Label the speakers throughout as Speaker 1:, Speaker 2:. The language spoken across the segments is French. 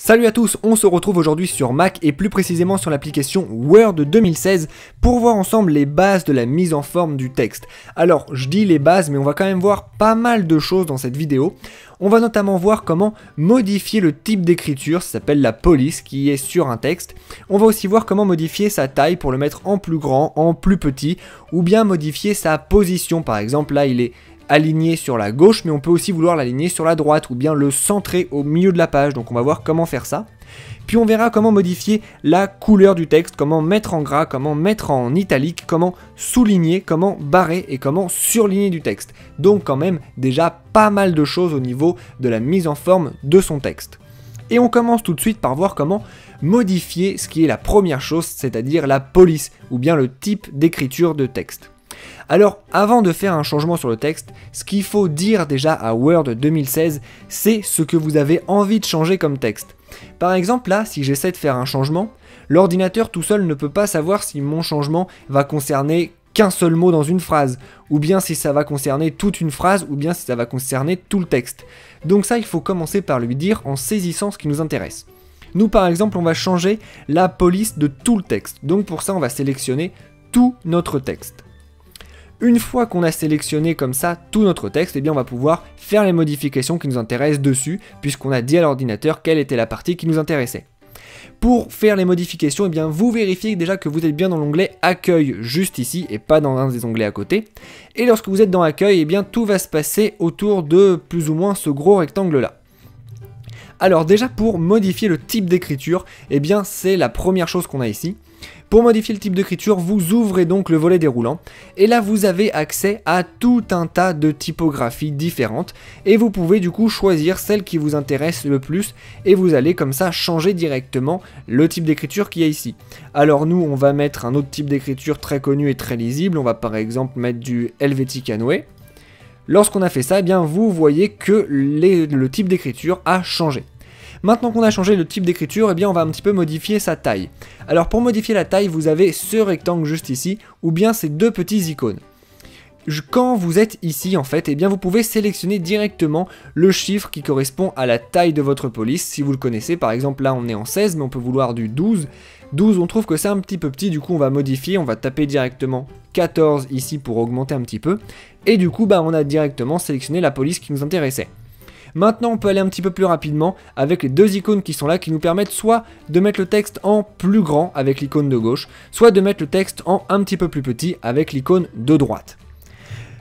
Speaker 1: Salut à tous, on se retrouve aujourd'hui sur Mac et plus précisément sur l'application Word 2016 pour voir ensemble les bases de la mise en forme du texte. Alors je dis les bases mais on va quand même voir pas mal de choses dans cette vidéo. On va notamment voir comment modifier le type d'écriture, ça s'appelle la police qui est sur un texte. On va aussi voir comment modifier sa taille pour le mettre en plus grand, en plus petit, ou bien modifier sa position. Par exemple là il est aligné sur la gauche, mais on peut aussi vouloir l'aligner sur la droite ou bien le centrer au milieu de la page, donc on va voir comment faire ça. Puis on verra comment modifier la couleur du texte, comment mettre en gras, comment mettre en italique, comment souligner, comment barrer et comment surligner du texte. Donc quand même déjà pas mal de choses au niveau de la mise en forme de son texte. Et on commence tout de suite par voir comment modifier ce qui est la première chose, c'est-à-dire la police ou bien le type d'écriture de texte. Alors, avant de faire un changement sur le texte, ce qu'il faut dire déjà à Word 2016, c'est ce que vous avez envie de changer comme texte. Par exemple, là, si j'essaie de faire un changement, l'ordinateur tout seul ne peut pas savoir si mon changement va concerner qu'un seul mot dans une phrase, ou bien si ça va concerner toute une phrase, ou bien si ça va concerner tout le texte. Donc ça, il faut commencer par lui dire en saisissant ce qui nous intéresse. Nous, par exemple, on va changer la police de tout le texte. Donc pour ça, on va sélectionner tout notre texte. Une fois qu'on a sélectionné comme ça tout notre texte, eh bien on va pouvoir faire les modifications qui nous intéressent dessus, puisqu'on a dit à l'ordinateur quelle était la partie qui nous intéressait. Pour faire les modifications, eh bien vous vérifiez déjà que vous êtes bien dans l'onglet Accueil juste ici et pas dans un des onglets à côté. Et lorsque vous êtes dans Accueil, eh bien tout va se passer autour de plus ou moins ce gros rectangle là. Alors déjà pour modifier le type d'écriture, eh bien c'est la première chose qu'on a ici. Pour modifier le type d'écriture, vous ouvrez donc le volet déroulant et là vous avez accès à tout un tas de typographies différentes et vous pouvez du coup choisir celle qui vous intéresse le plus et vous allez comme ça changer directement le type d'écriture qu'il y a ici. Alors nous on va mettre un autre type d'écriture très connu et très lisible, on va par exemple mettre du Helvetica Neue. Lorsqu'on a fait ça, eh bien vous voyez que le type d'écriture a changé. Maintenant qu'on a changé le type d'écriture, eh bien on va un petit peu modifier sa taille. Alors pour modifier la taille, vous avez ce rectangle juste ici, ou bien ces deux petits icônes. Quand vous êtes ici en fait, eh bien vous pouvez sélectionner directement le chiffre qui correspond à la taille de votre police, si vous le connaissez. Par exemple là on est en 16, mais on peut vouloir du 12. 12 on trouve que c'est un petit peu petit, du coup on va modifier, on va taper directement 14 ici pour augmenter un petit peu. Et du coup on a directement sélectionné la police qui nous intéressait. Maintenant on peut aller un petit peu plus rapidement avec les deux icônes qui sont là qui nous permettent soit de mettre le texte en plus grand avec l'icône de gauche, soit de mettre le texte en un petit peu plus petit avec l'icône de droite.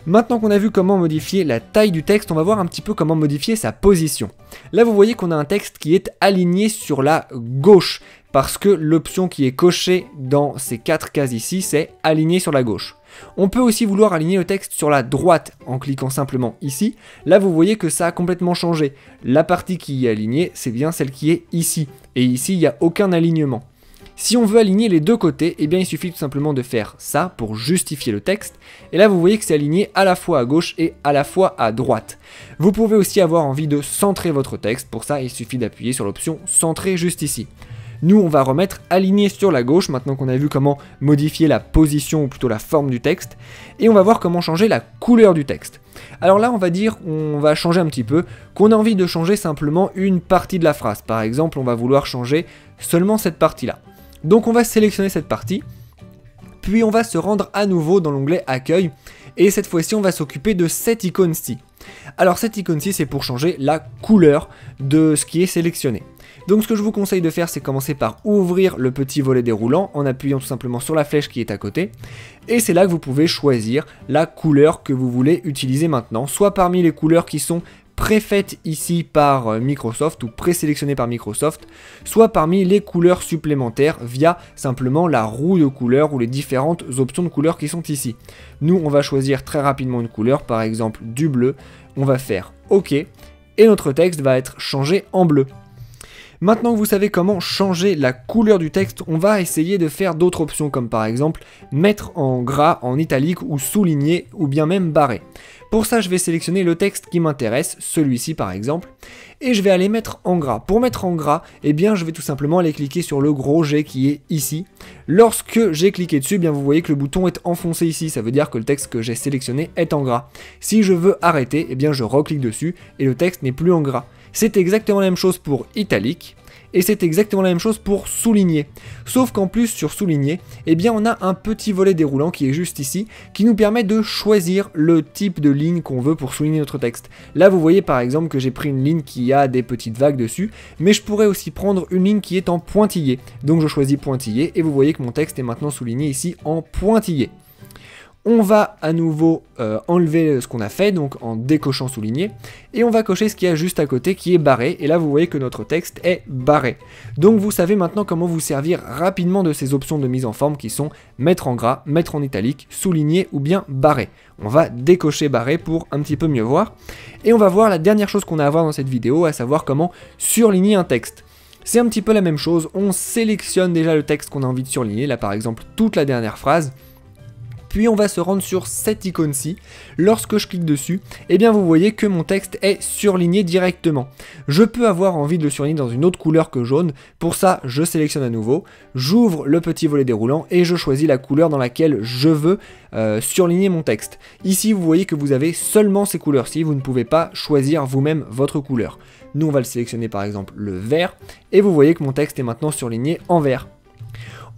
Speaker 1: Maintenant qu'on a vu comment modifier la taille du texte, on va voir un petit peu comment modifier sa position. Là vous voyez qu'on a un texte qui est aligné sur la gauche, parce que l'option qui est cochée dans ces 4 cases ici, c'est aligné sur la gauche. On peut aussi vouloir aligner le texte sur la droite en cliquant simplement ici. Là vous voyez que ça a complètement changé. La partie qui est alignée, c'est bien celle qui est ici. Et ici, il n'y a aucun alignement. Si on veut aligner les deux côtés, eh bien il suffit tout simplement de faire ça pour justifier le texte. Et là vous voyez que c'est aligné à la fois à gauche et à la fois à droite. Vous pouvez aussi avoir envie de centrer votre texte. Pour ça, il suffit d'appuyer sur l'option centrer juste ici. Nous, on va remettre aligné sur la gauche, maintenant qu'on a vu comment modifier la position, ou plutôt la forme du texte. Et on va voir comment changer la couleur du texte. Alors là, on va changer un petit peu, qu'on a envie de changer simplement une partie de la phrase. Par exemple, on va vouloir changer seulement cette partie-là. Donc on va sélectionner cette partie, puis on va se rendre à nouveau dans l'onglet Accueil. Et cette fois-ci, on va s'occuper de cette icône-ci. Alors cette icône-ci, c'est pour changer la couleur de ce qui est sélectionné. Donc ce que je vous conseille de faire, c'est commencer par ouvrir le petit volet déroulant en appuyant tout simplement sur la flèche qui est à côté. Et c'est là que vous pouvez choisir la couleur que vous voulez utiliser maintenant, soit parmi les couleurs qui sont préfaites ici par Microsoft ou présélectionnées par Microsoft, soit parmi les couleurs supplémentaires via simplement la roue de couleurs ou les différentes options de couleurs qui sont ici. Nous, on va choisir très rapidement une couleur, par exemple du bleu, on va faire OK, et notre texte va être changé en bleu. Maintenant que vous savez comment changer la couleur du texte, on va essayer de faire d'autres options comme par exemple mettre en gras, en italique ou souligner ou bien même barrer. Pour ça, je vais sélectionner le texte qui m'intéresse, celui-ci par exemple, et je vais aller mettre en gras. Pour mettre en gras, eh bien, je vais tout simplement aller cliquer sur le gros G qui est ici. Lorsque j'ai cliqué dessus, eh bien, vous voyez que le bouton est enfoncé ici, ça veut dire que le texte que j'ai sélectionné est en gras. Si je veux arrêter, eh bien, je reclique dessus et le texte n'est plus en gras. C'est exactement la même chose pour italique. et c'est exactement la même chose pour souligner. Sauf qu'en plus sur souligner, eh bien on a un petit volet déroulant qui est juste ici, qui nous permet de choisir le type de ligne qu'on veut pour souligner notre texte. Là vous voyez par exemple que j'ai pris une ligne qui a des petites vagues dessus, mais je pourrais aussi prendre une ligne qui est en pointillé. Donc je choisis pointillé et vous voyez que mon texte est maintenant souligné ici en pointillé. On va à nouveau enlever ce qu'on a fait, donc en décochant souligné, et on va cocher ce qu'il y a juste à côté qui est barré, et là vous voyez que notre texte est barré. Donc vous savez maintenant comment vous servir rapidement de ces options de mise en forme qui sont mettre en gras, mettre en italique, souligner ou bien barré. On va décocher barré pour un petit peu mieux voir, et on va voir la dernière chose qu'on a à voir dans cette vidéo, à savoir comment surligner un texte. C'est un petit peu la même chose, on sélectionne déjà le texte qu'on a envie de surligner, là par exemple toute la dernière phrase, puis on va se rendre sur cette icône-ci. Lorsque je clique dessus, eh bien vous voyez que mon texte est surligné directement. Je peux avoir envie de le surligner dans une autre couleur que jaune. Pour ça, je sélectionne à nouveau, j'ouvre le petit volet déroulant et je choisis la couleur dans laquelle je veux surligner mon texte. Ici, vous voyez que vous avez seulement ces couleurs-ci, vous ne pouvez pas choisir vous-même votre couleur. Nous, on va le sélectionner par exemple le vert, et vous voyez que mon texte est maintenant surligné en vert.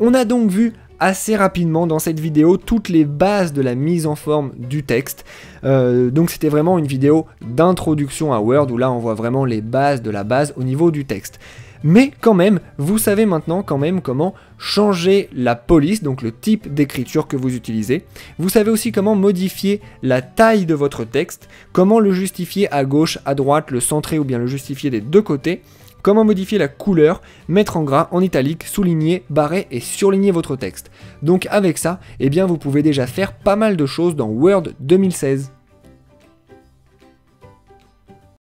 Speaker 1: On a donc vu assez rapidement dans cette vidéo toutes les bases de la mise en forme du texte. Donc c'était vraiment une vidéo d'introduction à Word où là on voit vraiment les bases de la base au niveau du texte. Mais quand même, vous savez maintenant quand même comment changer la police, donc le type d'écriture que vous utilisez. Vous savez aussi comment modifier la taille de votre texte, comment le justifier à gauche, à droite, le centrer ou bien le justifier des deux côtés. Comment modifier la couleur, mettre en gras, en italique, souligner, barrer et surligner votre texte. Donc avec ça, eh bien vous pouvez déjà faire pas mal de choses dans Word 2016.